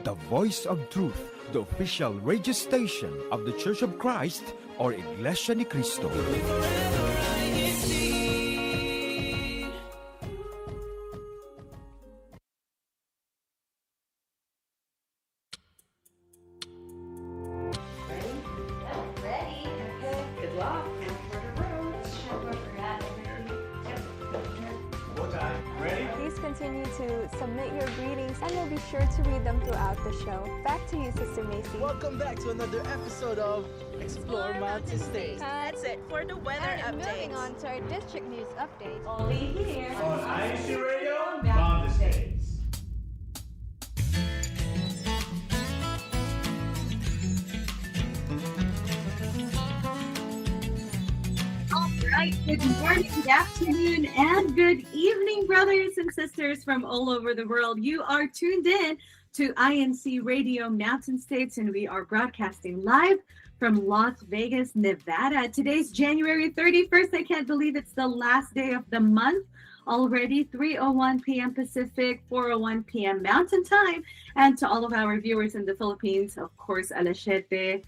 the voice of truth, the official radio station of the Church of Christ or Iglesianicristo. Continue to submit your greetings and we'll be sure to read them throughout the show. Back to you, Sister Macy. Welcome back to another episode of Explore Mountain States. That's it for the weather and updates. Moving on to our district news update. Only here on INCRadio Mountain States. Right. Good morning, good afternoon, and good evening, brothers and sisters from all over the world. You are tuned in to INCRadio Mountain States, and we are broadcasting live from Las Vegas, Nevada. Today's January 31st. I can't believe it's the last day of the month already. 3:01 p.m. Pacific, 4:01 p.m. Mountain Time. And to all of our viewers in the Philippines, of course, alas 7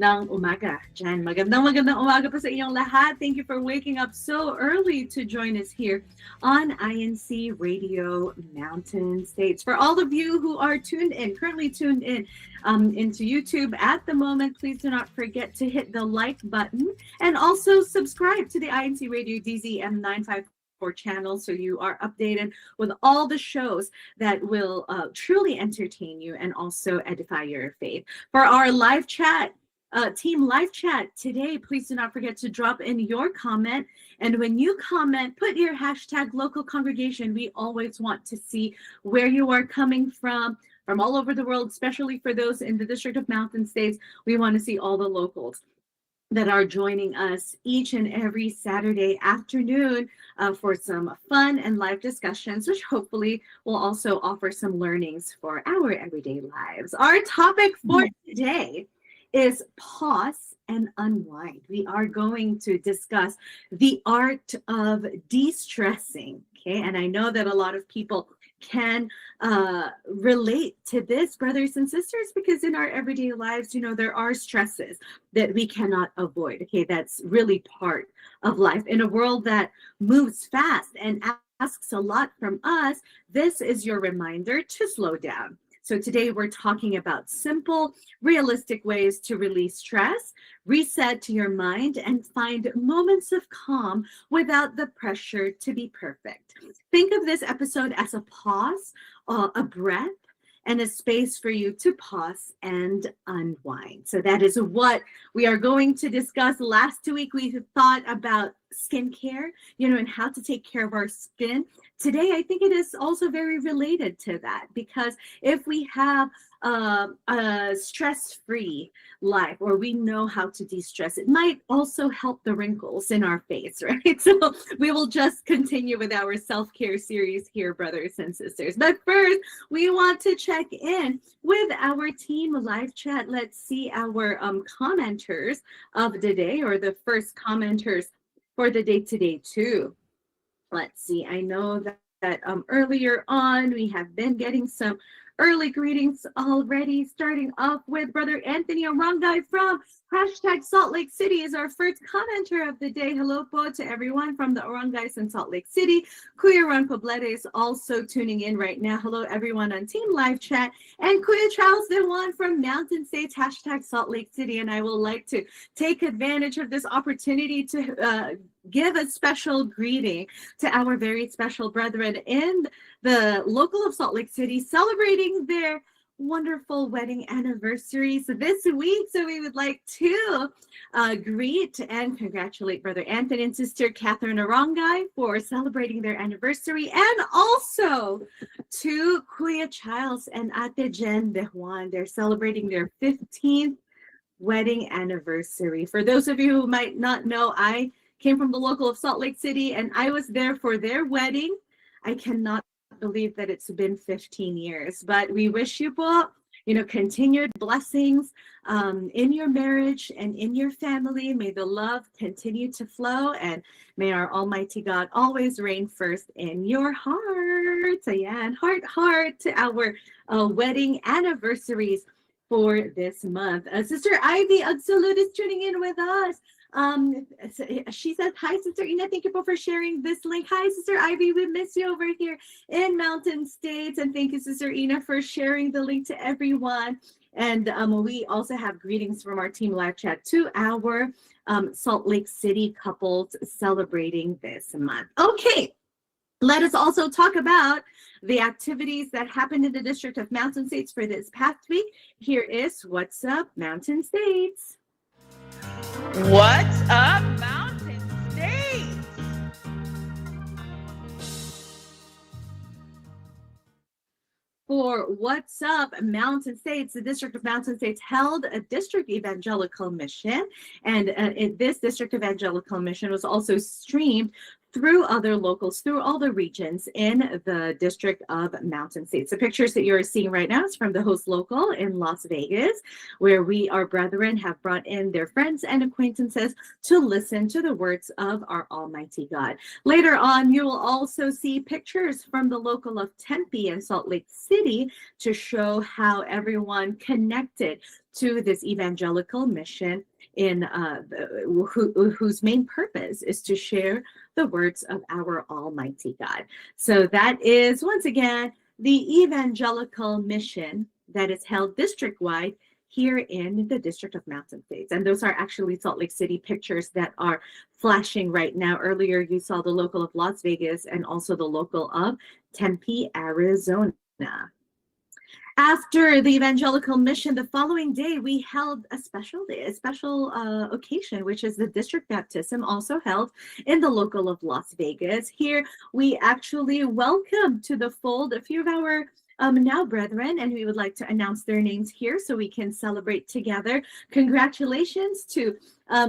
ng umaga. Diyan, magandang umaga po sa inyong lahat. Thank you for waking up so early to join us here on INCRadio Mountain States. For all of you who are currently tuned in into YouTube at the moment, please do not forget to hit the like button and also subscribe to the INCRadio DZM 954 channel so you are updated with all the shows that will truly entertain you and also edify your faith. For our live chat, team live chat today, please do not forget to drop in your comment. And when you comment, put your hashtag local congregation. We always want to see where you are coming from all over the world, especially for those in the District of Mountain States. We want to see all the locals that are joining us each and every Saturday afternoon for some fun and live discussions, which hopefully will also offer some learnings for our everyday lives. Our topic for today is pause and unwind. We are going to discuss the art of de-stressing, okay? And I know that a lot of people can relate to this, brothers and sisters, because in our everyday lives, you know, there are stresses that we cannot avoid, okay? That's really part of life. In a world that moves fast and asks a lot from us, this is your reminder to slow down. So today we're talking about simple, realistic ways to release stress, reset to your mind, and find moments of calm without the pressure to be perfect. Think of this episode as a pause, a breath, and a space for you to pause and unwind. So that is what we are going to discuss. Last week, we thought about skincare, you know, and how to take care of our skin. Today, I think it is also very related to that, because if we have a stress-free life, or we know how to de-stress, it might also help the wrinkles in our face, right? So we will just continue with our self-care series here, brothers and sisters. But first, we want to check in with our team live chat. Let's see our commenters of the day, or the first commenters for the day today too. Let's see. I know that earlier on we have been getting some early greetings already, starting off with Brother Anthony Orangay from #Salt Lake City is our first commenter of the day. Hello po to everyone from the Orangays in Salt Lake City. Kuya Ron Poblete is also tuning in right now. Hello everyone on Team Live Chat. And Kuya Charles De Juan from Mountain States, #Salt Lake City. And I will like to take advantage of this opportunity to give a special greeting to our very special brethren in the local of Salt Lake City celebrating their wonderful wedding anniversaries this week. So we would like to greet and congratulate Brother Anthony and Sister Catherine Orangay for celebrating their anniversary, and also to Kuya Charles and Ate Jen De Juan. They're celebrating their 15th wedding anniversary. For those of you who might not know, I came from the local of Salt Lake City and I was there for their wedding. I cannot believe that it's been 15 years, but we wish you po continued blessings in your marriage and in your family. May the love continue to flow, and may our Almighty God always reign first in your heart. Yeah, and heart to our wedding anniversaries for this month. Sister Ivy Absolute is tuning in with us. She says, hi, Sister Ina. Thank you for sharing this link. Hi, Sister Ivy. We miss you over here in Mountain States. And thank you, Sister Ina, for sharing the link to everyone. And we also have greetings from our team live chat to our Salt Lake City couples celebrating this month. Okay. Let us also talk about the activities that happened in the District of Mountain States for this past week. Here is What's Up, Mountain States. What's up, Mountain States? For What's Up, Mountain States, the District of Mountain States held a district evangelical mission, and this district evangelical mission was also streamed through other locals, through all the regions in the District of Mountain States. The pictures that you're seeing right now is from the host local in Las Vegas, where we, our brethren, have brought in their friends and acquaintances to listen to the words of our Almighty God. Later on, you will also see pictures from the local of Tempe and Salt Lake City to show how everyone connected to this evangelical mission in whose main purpose is to share the words of our Almighty God. So that is, once again, the evangelical mission that is held district-wide here in the District of Mountain States. And those are actually Salt Lake City pictures that are flashing right now. Earlier, you saw the local of Las Vegas and also the local of Tempe, Arizona. After the evangelical mission, the following day, we held a special day, a special occasion, which is the district baptism, also held in the local of Las Vegas. Here, we actually welcome to the fold a few of our now brethren, and we would like to announce their names here so we can celebrate together. Congratulations to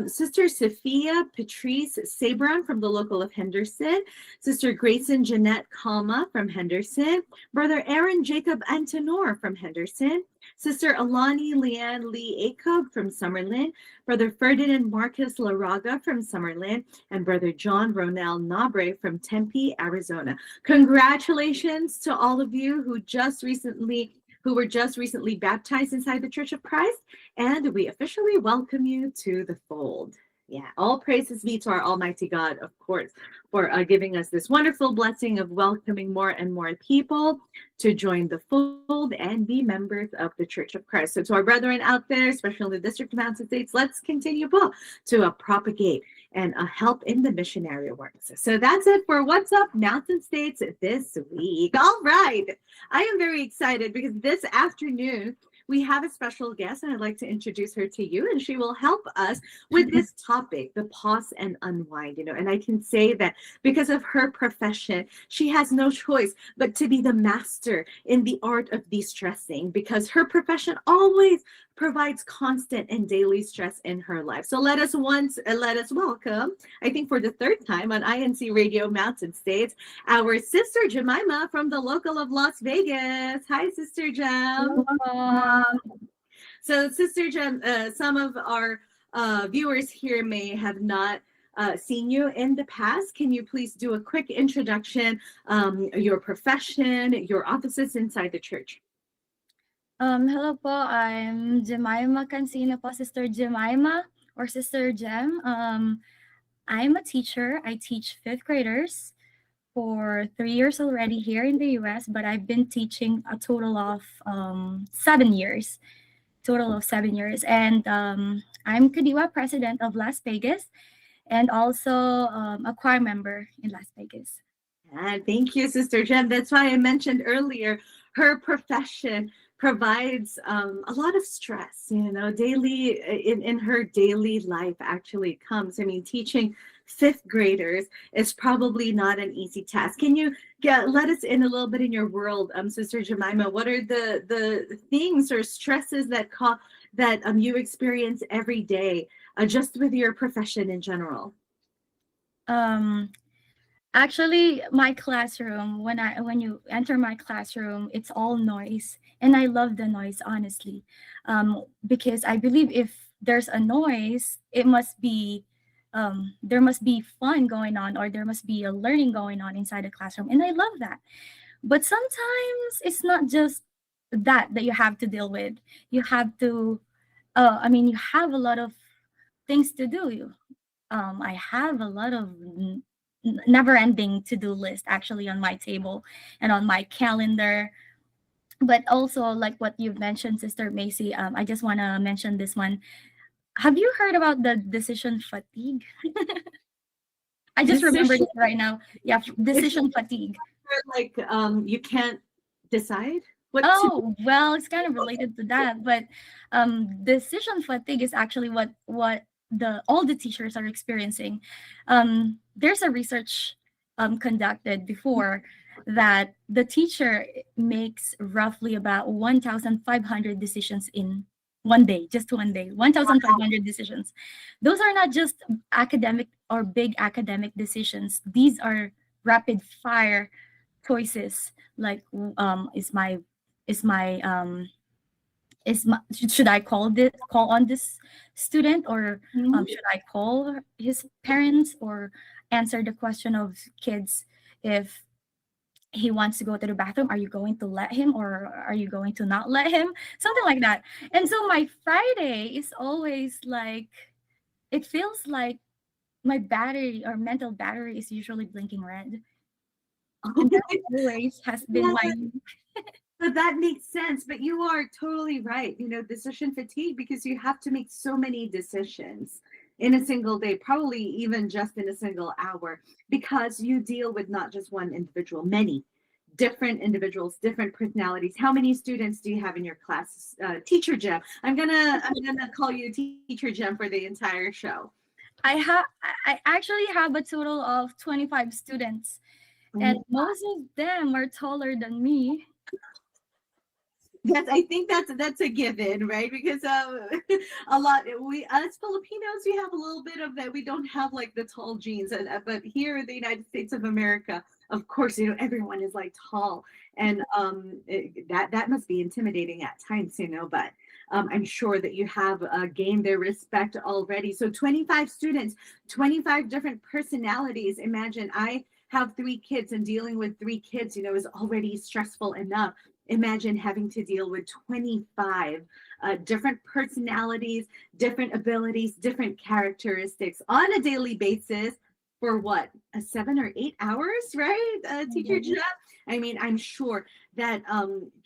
Sister Sophia Patrice Sabron from the local of Henderson, Sister Grayson Jeanette Kalma from Henderson, Brother Aaron Jacob Antonor from Henderson, Sister Alani Leanne Lee Acob from Summerlin, Brother Ferdinand Marcus Laraga from Summerlin, and Brother John Ronell Nabre from Tempe, Arizona. Congratulations to all of you who were just recently baptized inside the Church of Christ, and we officially welcome you to the fold. Yeah, all praises be to our Almighty God, of course, for giving us this wonderful blessing of welcoming more and more people to join the fold and be members of the Church of Christ. So to our brethren out there, especially in the District of Mountain States, let's continue to propagate and help in the missionary work. So that's it for What's Up, Mountain States this week. All right, I am very excited because this afternoon, we have a special guest, and I'd like to introduce her to you, and she will help us with this topic, the pause and unwind, and I can say that because of her profession, she has no choice but to be the master in the art of de-stressing, because her profession always provides constant and daily stress in her life. So let us welcome, I think for the third time on INCRadio Mountain States, our Sister Jemima from the local of Las Vegas. Hi, Sister Jem. So Sister Jem, some of our viewers here may have not seen you in the past. Can you please do a quick introduction, your profession, your offices inside the church? Hello po, I'm Jemima Cancino po, Sister Jemima or Sister Jem. I'm a teacher. I teach 5th graders for 3 years already here in the US, but I've been teaching a total of 7 years. And I'm Kadiwa President of Las Vegas and also a choir member in Las Vegas. Thank you, Sister Jem. That's why I mentioned earlier, her profession provides a lot of stress, daily in her daily life actually comes. I mean, teaching 5th graders is probably not an easy task. Can you let us in a little bit in your world, Sister Jemima? What are the things or stresses that you experience every day just with your profession in general? Actually, my classroom, when you enter my classroom, it's all noise, and I love the noise, honestly, because I believe if there's a noise, it must be there must be fun going on, or there must be a learning going on inside the classroom, and I love that. But sometimes it's not just that you have to deal with. You have to, I mean, you have a lot of things to do. I have a lot of never-ending to-do list actually on my table and on my calendar. But also, like what you've mentioned, Sister Macy, I just want to mention this one. Have you heard about the decision fatigue? I just remembered Decision, it right now. Yeah, decision fatigue. like you can't decide what to. Oh, well, it's kind of related to that, but decision fatigue is actually what the all the teachers are experiencing. There's a research conducted before that the teacher makes roughly about 1,500 decisions in one day, just one day, 1,500 decisions. Those are not just academic or big academic decisions. These are rapid fire choices like is my should I call on this student, or should I call his parents, or answer the question of kids if he wants to go to the bathroom, are you going to let him, or are you going to not let him, something like that. And so my Friday is always like, it feels like my battery or mental battery is usually blinking red. And that always has been my So that makes sense, but you are totally right. Decision fatigue, because you have to make so many decisions in a single day, probably even just in a single hour, because you deal with not just one individual, many different individuals, different personalities. How many students do you have in your class, Teacher Jem? I'm gonna call you Teacher Jem for the entire show. I actually have a total of 25 students, and most of them are taller than me. I think that's a given, right? Because a lot we as Filipinos, we have a little bit of that. We don't have like the tall genes, but here in the United States of America, of course, everyone is like tall, and that must be intimidating at times, But I'm sure that you have gained their respect already. So 25 students, 25 different personalities. Imagine I have 3 kids, and dealing with 3 kids, is already stressful enough. Imagine having to deal with 25 different personalities, different abilities, different characteristics on a daily basis for what, 7 or 8 hours, right, Teacher Jeff? I mean, I'm sure that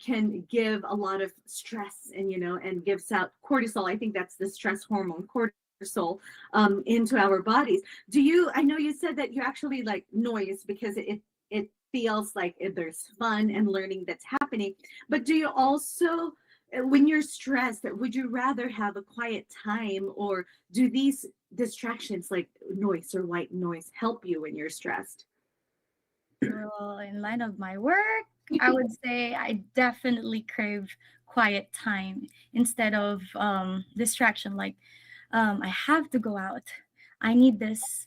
can give a lot of stress, and gives out cortisol. I think that's the stress hormone, cortisol, into our bodies. I know you said that you actually like noise because it feels like there's fun and learning that's happening, but do you also, when you're stressed, would you rather have a quiet time, or do these distractions like noise or white noise help you when you're stressed? Well, in line of my work, I would say I definitely crave quiet time instead of distraction. Like, I have to go out. I need this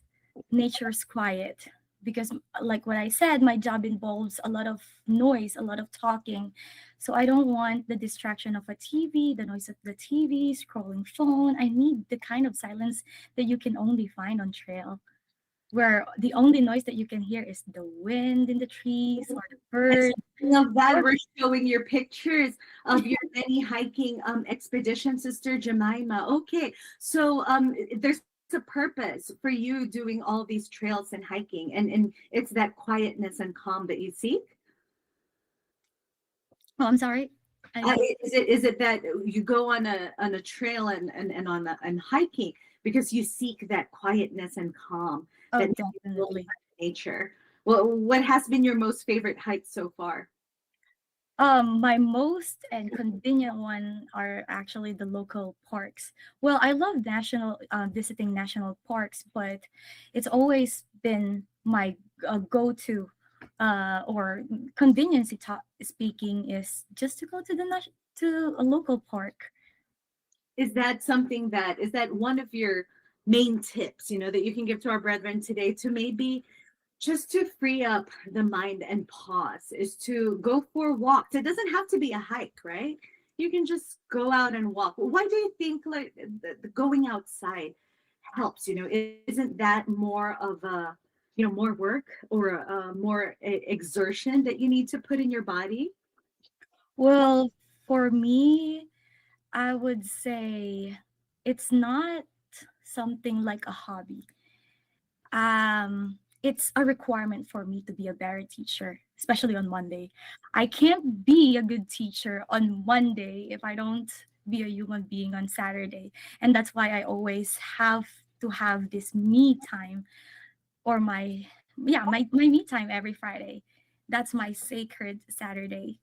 nature's quiet because, like what I said, my job involves a lot of noise, a lot of talking. So I don't want the distraction of a TV, the noise of the TV, scrolling phone. I need the kind of silence that you can only find on trail, where the only noise that you can hear is the wind in the trees or the birds. I love that we're showing your pictures of your many hiking expeditions, Sister Jemima. Okay, so there's a purpose for you doing all these trails and hiking, and it's that quietness and calm that you seek. Oh, I'm sorry. Is it that you go on a trail and hiking because you seek that quietness and calm? Oh, that definitely. Nature. Well, what has been your most favorite hike so far? My most and convenient one are actually the local parks. Well, I love visiting national parks, but it's always been my go-to or convenience speaking is just to go to a local park. Is that one of your main tips, that you can give to our brethren today to maybe just to free up the mind and pause is to go for walks. It doesn't have to be a hike, right? You can just go out and walk. Why do you think like the going outside helps? Isn't that more of a, more work or more exertion that you need to put in your body? Well, for me, I would say it's not something like a hobby. It's a requirement for me to be a better teacher, especially on Monday. I can't be a good teacher on Monday if I don't be a human being on Saturday. And that's why I always have to have this me time, or my me time every Friday. That's my sacred Saturday.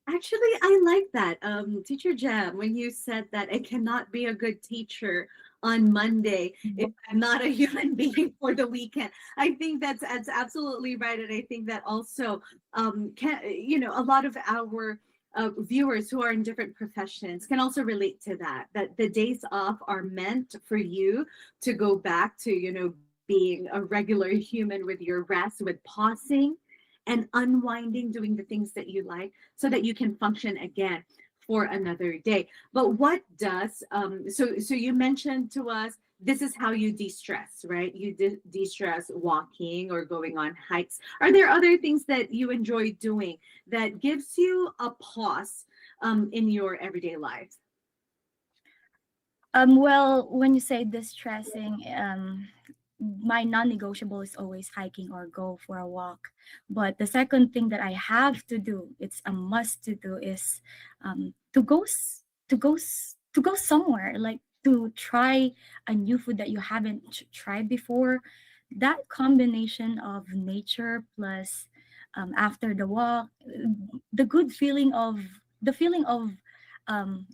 Actually, I like that. Teacher Jam, when you said that I cannot be a good teacher on Monday if I'm not a human being for the weekend. I think that's absolutely right. And I think that also a lot of our viewers who are in different professions can also relate to that the days off are meant for you to go back to, being a regular human with your rest, with pausing and unwinding, doing the things that you like so that you can function again for another day. But what does, so you mentioned to us, this is how you de-stress, right? You de-stress walking or going on hikes. Are there other things that you enjoy doing that gives you a pause in your everyday life? Well, when you say distressing, my non-negotiable is always hiking or go for a walk. But the second thing that I have to do, it's a must to do, is to go somewhere, like to try a new food that you haven't tried before. That combination of nature plus after the walk, the good feeling of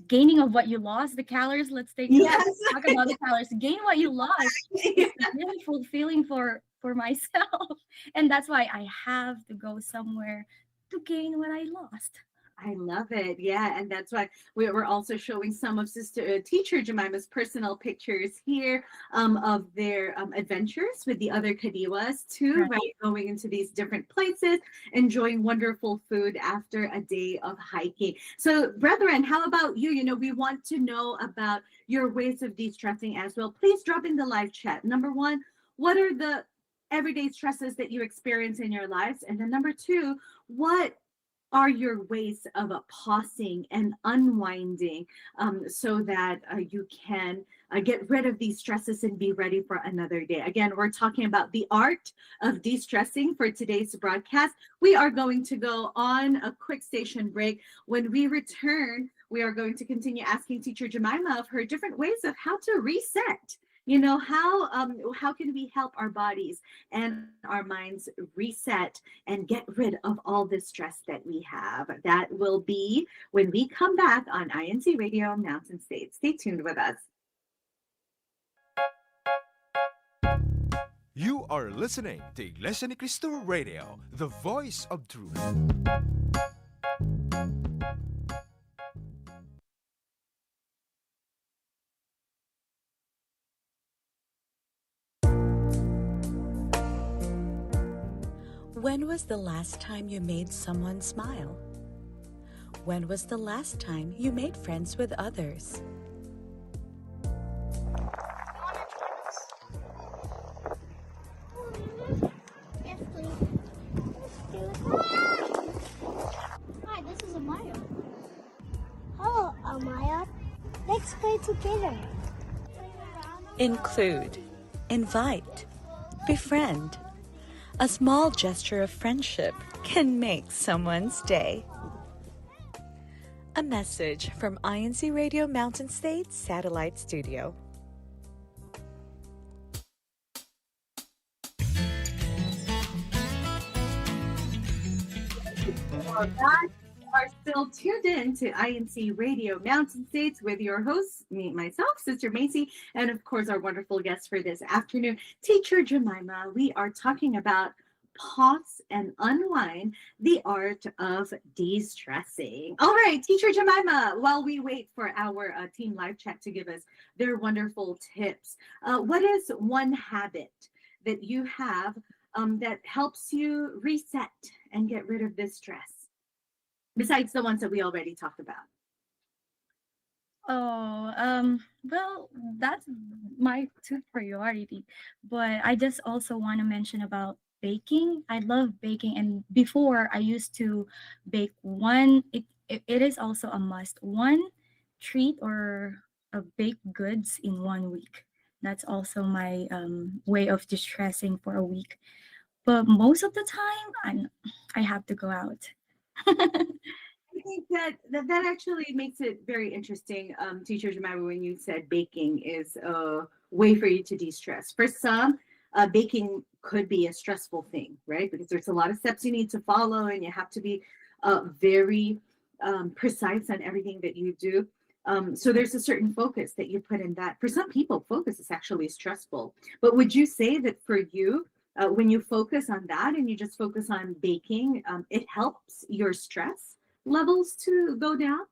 gaining of what you lost, the calories. Let's Yes. talk about the calories. Gain what you lost. It's really fulfilling for myself, and that's why I have to go somewhere to gain what I lost. I love it. Yeah. And that's why we're also showing some of Teacher Jemima's personal pictures here of their adventures with the other Kadiwas too, right? Going into these different places, enjoying wonderful food after a day of hiking. So, brethren, how about you? We want to know about your ways of de-stressing as well. Please drop in the live chat. Number one, what are the everyday stresses that you experience in your lives? And then number two, what are your ways of pausing and unwinding so that you can get rid of these stresses and be ready for another day? Again, we're talking about the art of de-stressing for today's broadcast. We are going to go on a quick station break. When we return, we are going to continue asking Teacher Jemima of her different ways of how to reset. How can we help our bodies and our minds reset and get rid of all the stress that we have? That will be when we come back on INCRadio Mountain State. Stay tuned with us. You are listening to Iglesianicristo Radio, the voice of truth. When was the last time you made someone smile? When was the last time you made friends with others? Yes, please. Hi, this is Amaya. Hello, Amaya. Let's play together. Include, invite, befriend. A small gesture of friendship can make someone's day. A message from INCRadio Mountain State Satellite Studio. All right. Are still tuned in to INCRadio Mountain States with your hosts, myself, Sister Macy, and of course our wonderful guest for this afternoon, Teacher Jemima. We are talking about pause and unwind, the art of de-stressing. All right, Teacher Jemima, while we wait for our team live chat to give us their wonderful tips, what is one habit that you have that helps you reset and get rid of this stress, besides the ones that we already talked about? Oh, well, that's my top priority. But I just also want to mention about baking. I love baking, and before I used to bake it is also a must. One treat or a baked goods in 1 week. That's also my way of distressing for a week. But most of the time, I have to go out. I think that actually makes it very interesting, Teacher Jemima, when you said baking is a way for you to de-stress. For some, baking could be a stressful thing, right? Because there's a lot of steps you need to follow, and you have to be very precise on everything that you do. So there's a certain focus that you put in that. For some people, focus is actually stressful. But would you say that for you, when you focus on that and you just focus on baking, it helps your stress levels to go down?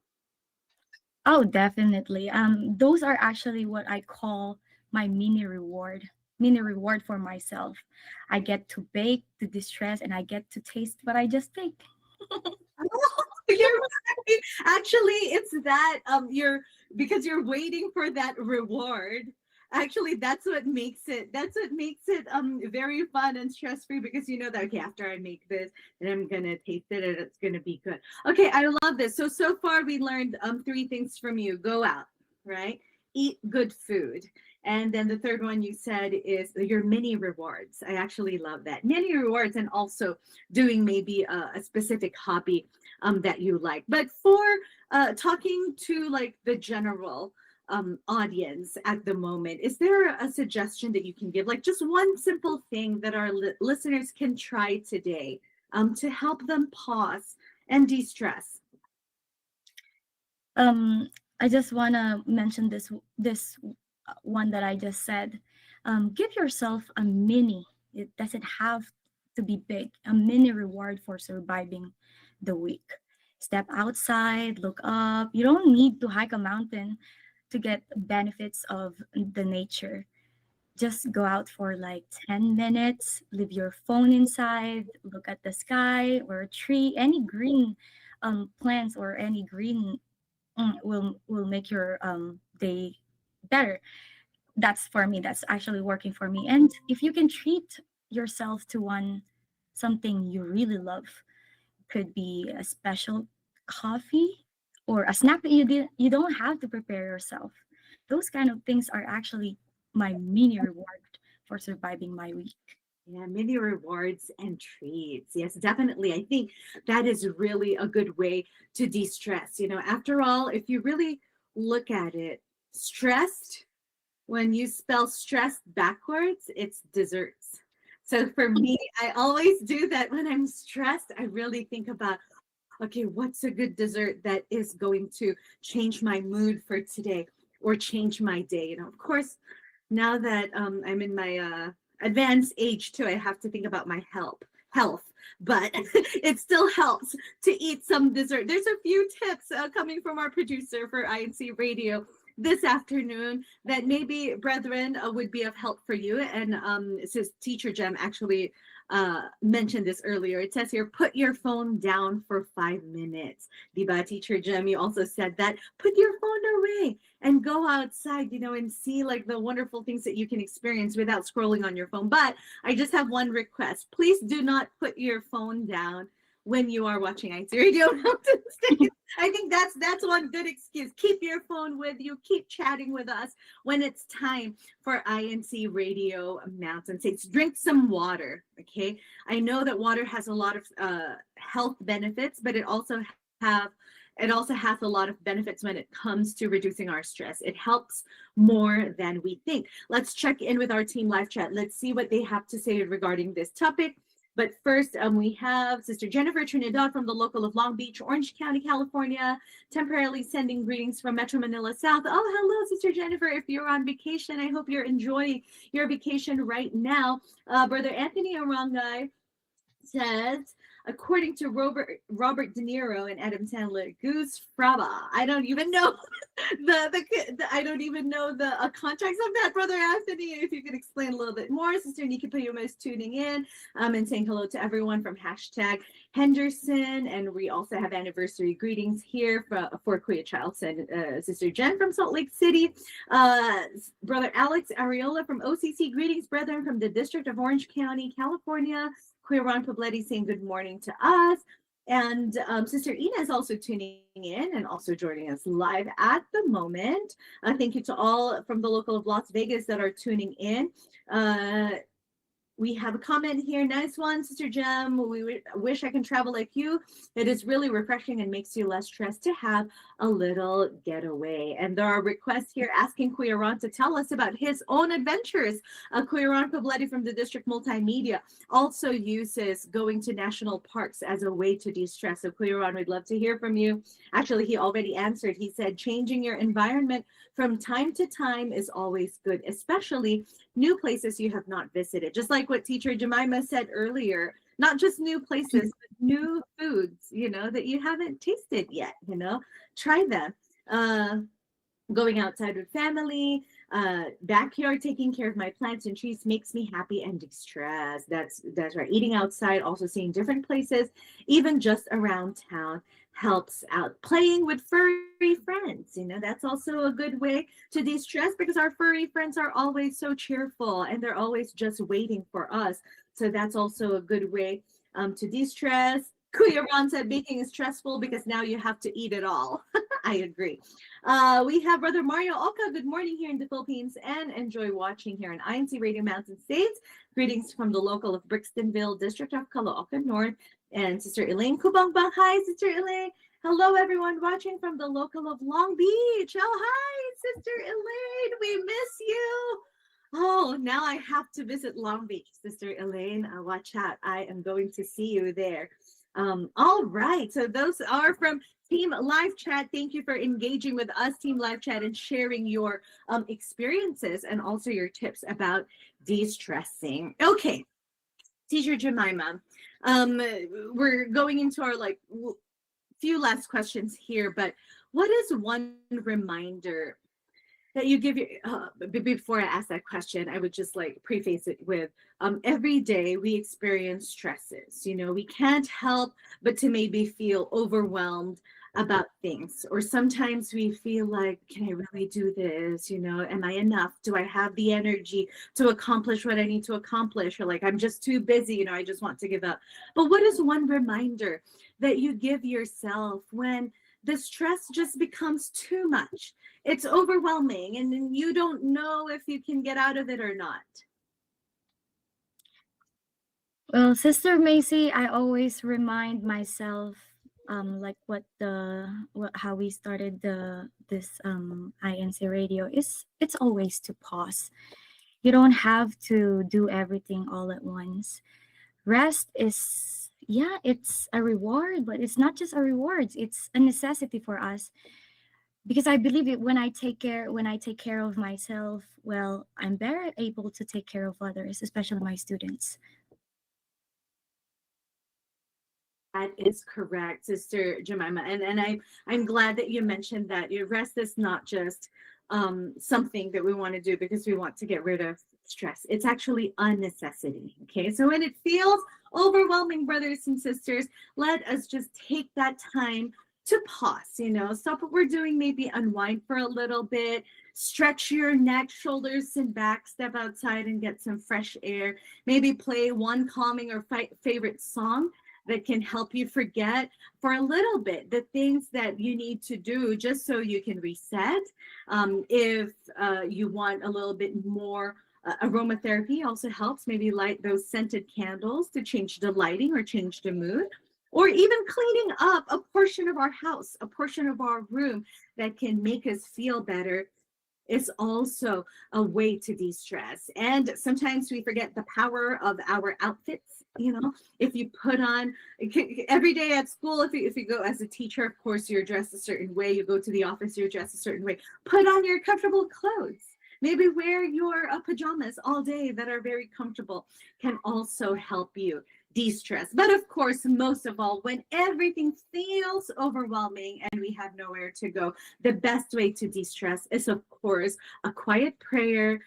Oh, definitely. Those are actually what I call my mini reward. Mini reward for myself. I get to bake, to distress, and I get to taste what I just baked. You're right. Actually, it's that because you're waiting for that reward. Actually, that's what makes it very fun and stress-free, because you know that, okay, after I make this, and I'm gonna taste it and it's gonna be good. Okay, I love this. So far we learned 3 things from you. Go out, right? Eat good food. And then the third one you said is your mini rewards. I actually love that. Mini rewards, and also doing maybe a specific hobby that you like. But for talking to like the general audience at the moment, is there a suggestion that you can give, like just one simple thing that our listeners can try today to help them pause and de-stress? I just want to mention this one that I just said. Give yourself a mini. It doesn't have to be big. A mini reward for surviving the week. Step outside, look up. You don't need to hike a mountain to get benefits of the nature. Just go out for like 10 minutes, leave your phone inside, look at the sky or a tree. Any green plants or any green will make your day better. That's for me. That's actually working for me. And if you can treat yourself to something you really love, could be a special coffee or a snack that you don't have to prepare yourself. Those kind of things are actually my mini reward for surviving my week. Yeah, mini rewards and treats. Yes, definitely. I think that is really a good way to de-stress. You know, after all, if you really look at it, stressed, when you spell stressed backwards, it's desserts. So for me, I always do that when I'm stressed. I really think about, okay, what's a good dessert that is going to change my mood for today or change my day? You know, of course, now that I'm in my advanced age too, I have to think about my health, but it still helps to eat some dessert. There's a few tips coming from our producer for INC Radio this afternoon that maybe, brethren, would be of help for you. And it says Teacher Jem actually mentioned this earlier. It says here, put your phone down for 5 minutes. Diba, Teacher Jem, you also said that. Put your phone away and go outside, you know, and see like the wonderful things that you can experience without scrolling on your phone. But I just have one request. Please do not put your phone down when you are watching INCRadio Mountain States. I think that's one good excuse. Keep your phone with you. Keep chatting with us when it's time for INCRadio Mountain States. Drink some water, okay? I know that water has a lot of health benefits, but it also has a lot of benefits when it comes to reducing our stress. It helps more than we think. Let's check in with our team live chat. Let's see what they have to say regarding this topic. But first, we have Sister Jennifer Trinidad from the local of Long Beach, Orange County, California, temporarily sending greetings from Metro Manila South. Oh, hello, Sister Jennifer. If you're on vacation, I hope you're enjoying your vacation right now. Brother Anthony Arangay says, according to Robert De Niro and Adam Sandler, Goose Fraba. I don't even know I don't even know the context of that, Brother Anthony. If you could explain a little bit more. Sister Nika Payuma is tuning in and saying hello to everyone from #Henderson. And we also have anniversary greetings here for Kuya Childs and Sister Jen from Salt Lake City. Brother Alex Ariola from OCC, greetings, brethren, from the District of Orange County, California. Kuya Ron Pobletti saying good morning to us. And Sister Ina is also tuning in and also joining us live at the moment. Thank you to all from the local of Las Vegas that are tuning in. We have a comment here. Nice one, Sister Jem. We wish I can travel like you. It is really refreshing and makes you less stressed to have a little getaway. And there are requests here asking Kuya Ron to tell us about his own adventures. Kuya Ron Pobletti from the District Multimedia also uses going to national parks as a way to de-stress. So Kuya Ron, we'd love to hear from you. Actually, he already answered. He said changing your environment from time to time is always good, especially new places you have not visited. Just like what Teacher Jemima said earlier, not just new places, but new foods, that you haven't tasted yet, try them. Going outside with family, backyard, taking care of my plants and trees makes me happy and de-stressed. That's right. Eating outside, also seeing different places, even just around town, helps out. Playing with furry friends, that's also a good way to de-stress because our furry friends are always so cheerful and they're always just waiting for us. So that's also a good way to de-stress. Kuya Ron said baking is stressful because now you have to eat it all. I agree. We have Brother Mario Oka. Good morning here in the Philippines and enjoy watching here on INCRadio Mountain States. Greetings from the local of Brixtonville, District of Caloocan North. And Sister Elaine Kubangbang. Hi, Sister Elaine. Hello, everyone watching from the local of Long Beach. Oh, hi, Sister Elaine. We miss you. Oh, now I have to visit Long Beach, Sister Elaine. Watch out. I am going to see you there. All right. So those are from Team Live Chat. Thank you for engaging with us, Team Live Chat, and sharing your experiences and also your tips about de-stressing. Okay, Teacher Jemima, we're going into our few last questions here, but what is one reminder that you give your before I ask that question, I would just preface it with every day we experience stresses. We can't help but to maybe feel overwhelmed about things, or sometimes we feel like, can I really do this? Am I enough? Do I have the energy to accomplish what I need to accomplish? Or I'm just too busy, I just want to give up. But what is one reminder that you give yourself when the stress just becomes too much? It's overwhelming and you don't know if you can get out of it or not. Well, Sister Macy, I always remind myself how we started this INC radio is it's always to pause. You don't have to do everything all at once. Rest is, it's a reward, but it's not just a reward, it's a necessity for us. Because I believe it when I take care of myself, well, I'm better able to take care of others, especially my students. That is correct, Sister Jemima. And I'm glad that you mentioned that your rest is not just something that we want to do because we want to get rid of stress. It's actually a necessity. Okay, so when it feels overwhelming, brothers and sisters, let us just take that time to pause, stop what we're doing, maybe unwind for a little bit, stretch your neck, shoulders, and back, step outside and get some fresh air, maybe play one calming or favorite song that can help you forget for a little bit the things that you need to do just so you can reset. If you want a little bit more aromatherapy also helps, maybe light those scented candles to change the lighting or change the mood. Or even cleaning up a portion of our house, a portion of our room that can make us feel better is also a way to de-stress. And sometimes we forget the power of our outfits. If you put on every day at school, if you go as a teacher, of course, you're dressed a certain way. You go to the office, you're dressed a certain way. Put on your comfortable clothes. Maybe wear your pajamas all day that are very comfortable can also help you de-stress. But of course, most of all, when everything feels overwhelming and we have nowhere to go, the best way to de-stress is, of course, a quiet prayer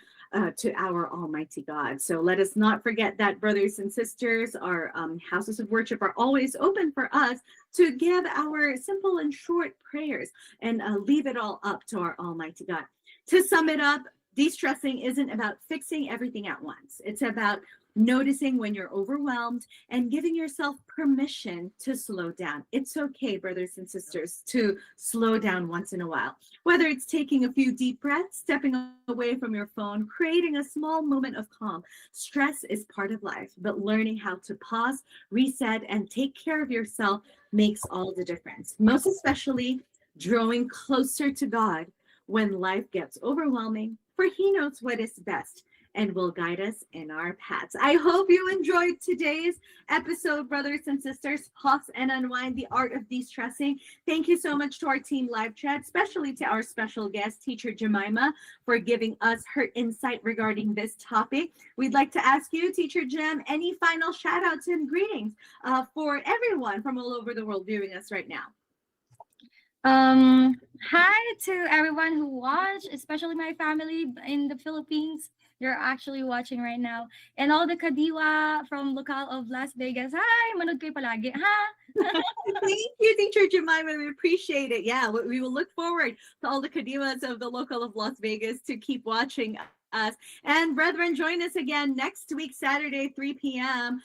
to our Almighty God. So let us not forget that, brothers and sisters, our houses of worship are always open for us to give our simple and short prayers and leave it all up to our Almighty God. To sum it up, de-stressing isn't about fixing everything at once. It's about noticing when you're overwhelmed and giving yourself permission to slow down. It's okay, brothers and sisters, to slow down once in a while. Whether it's taking a few deep breaths, stepping away from your phone, creating a small moment of calm. Stress is part of life, but learning how to pause, reset, and take care of yourself makes all the difference. Most especially, drawing closer to God when life gets overwhelming, for He knows what is best and will guide us in our paths. I hope you enjoyed today's episode, brothers and sisters. Pause and Unwind, the art of de-stressing. Thank you so much to our team live chat, especially to our special guest, Teacher Jemima, for giving us her insight regarding this topic. We'd like to ask you, Teacher Jem, any final shout outs and greetings for everyone from all over the world viewing us right now? Hi to everyone who watched, especially my family in the Philippines. You're actually watching right now. And all the kadiwa from local of Las Vegas. Hi, manood kayo palagi, ha? Thank you, Teacher Jemima. We appreciate it. Yeah, we will look forward to all the kadiwas of the local of Las Vegas to keep watching us. And brethren, join us again next week, Saturday, 3 p.m.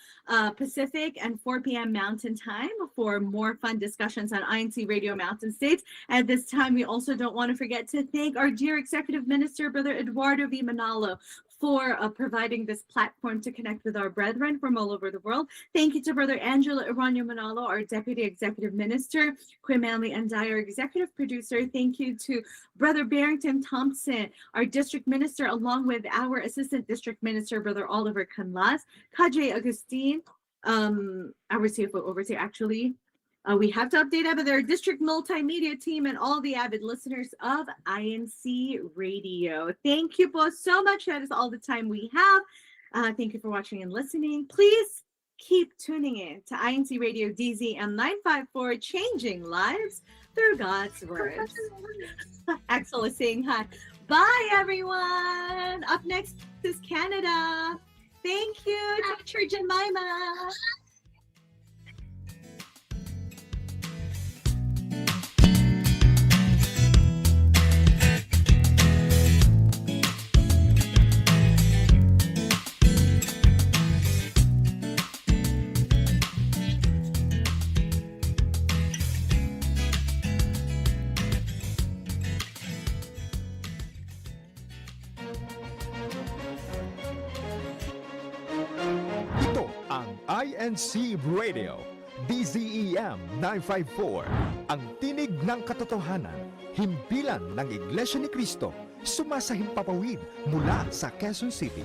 Pacific and 4 p.m. Mountain Time for more fun discussions on INCRadio Mountain States. At this time, we also don't want to forget to thank our dear Executive Minister, Brother Eduardo V. Manalo, for providing this platform to connect with our brethren from all over the world. Thank you to Brother Angelo Iranio Manalo, our Deputy Executive Minister, Quimeli and our Executive Producer. Thank you to Brother Barrington Thompson, our District Minister, along with our Assistant District Minister, Brother Oliver Canlas, Kajay Agustin, our CFO overseer, actually. We have to update about their district multimedia team and all the avid listeners of INCRadio. Thank you both so much. That is all the time we have. Thank you for watching and listening. Please keep tuning in to INCRadio DZM 954, changing lives through God's words. Axel is saying hi. Bye, everyone. Up next is Canada. Thank you, Teacher Jemima. INCRadio, DZEM 954, ang tinig ng katotohanan, himpilan ng Iglesia ni Cristo, sumasahimpapawid mula sa Quezon City.